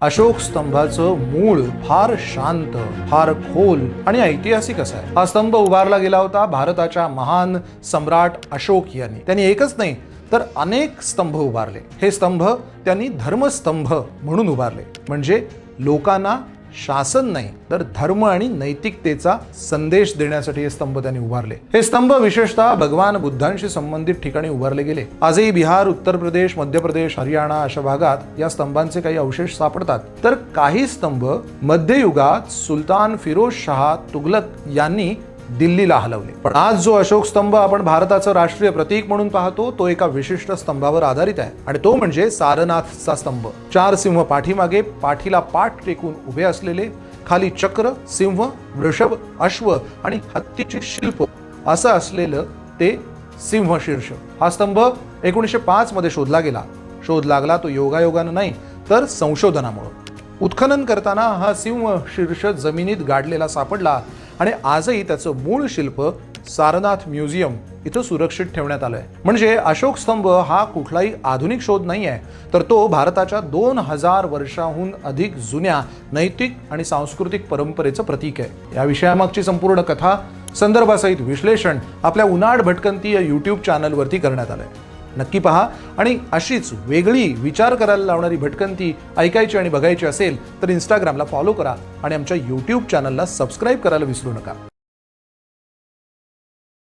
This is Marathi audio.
अशोक स्तंभाचं मूळ फार शांत, फार खोल आणि ऐतिहासिक असं आहे. हा स्तंभ उभारला गेला होता भारताच्या महान सम्राट अशोक यांनी. त्यांनी एकच नाही तर अनेक स्तंभ उभारले. हे स्तंभ त्यांनी धर्मस्तंभ म्हणून उभारले. म्हणजे लोकांना शासन नाही तर धर्म आणि नैतिकतेचा संदेश देण्यासाठी हे स्तंभ त्यांनी उभारले. हे स्तंभ विशेषतः भगवान बुद्धांशी संबंधित ठिकाणी उभारले गेले. आजही बिहार, उत्तर प्रदेश, मध्य प्रदेश, हरियाणा अशा भागात या स्तंभांचे काही अवशेष सापडतात. तर काही स्तंभ मध्ययुगात सुलतान फिरोज शाह तुगलक यांनी दिल्लीला हलवले. पण आज जो अशोक स्तंभ आपण भारताचं राष्ट्रीय प्रतीक म्हणून पाहतो तो एका विशिष्ट स्तंभावर आधारित आहे आणि तो म्हणजे सारनाथचा स्तंभ. 4 सिंह पाठीमागे पाठीला पाठ टेकून उभे असलेले, खाली चक्र, सिंह, वृषभ, अश्व आणि हत्तीचे शिल्प असं असलेलं ते सिंह शीर्ष. हा स्तंभ 1905 मध्ये शोधला गेला. शोध लागला तो योगायोगानं नाही तर संशोधनामुळे. उत्खनन करताना हा सिंह शीर्ष जमिनीत गाडलेला सापडला आणि आजही त्याचं मूळ शिल्प सारनाथ म्युझियम इथं सुरक्षित ठेवण्यात आलंय. म्हणजे अशोक स्तंभ हा कुठलाही आधुनिक शोध नाही आहे तर तो भारताच्या 2000 वर्षाहून अधिक जुन्या नैतिक आणि सांस्कृतिक परंपरेचं प्रतीक आहे. या विषयामागची संपूर्ण कथा, संदर्भासहित विश्लेषण आपल्या उनाड भटकंती या YouTube चॅनलवरती करण्यात आलंय. नक्की पहा आणि अशीच वेगळी विचार करायला लावणारी भटकंती ऐकायची आणि बघायची असेल तर इंस्टाग्रामला फॉलो करा आणि आमच्या YouTube चॅनलला सबस्क्राईब करायला विसरू नका.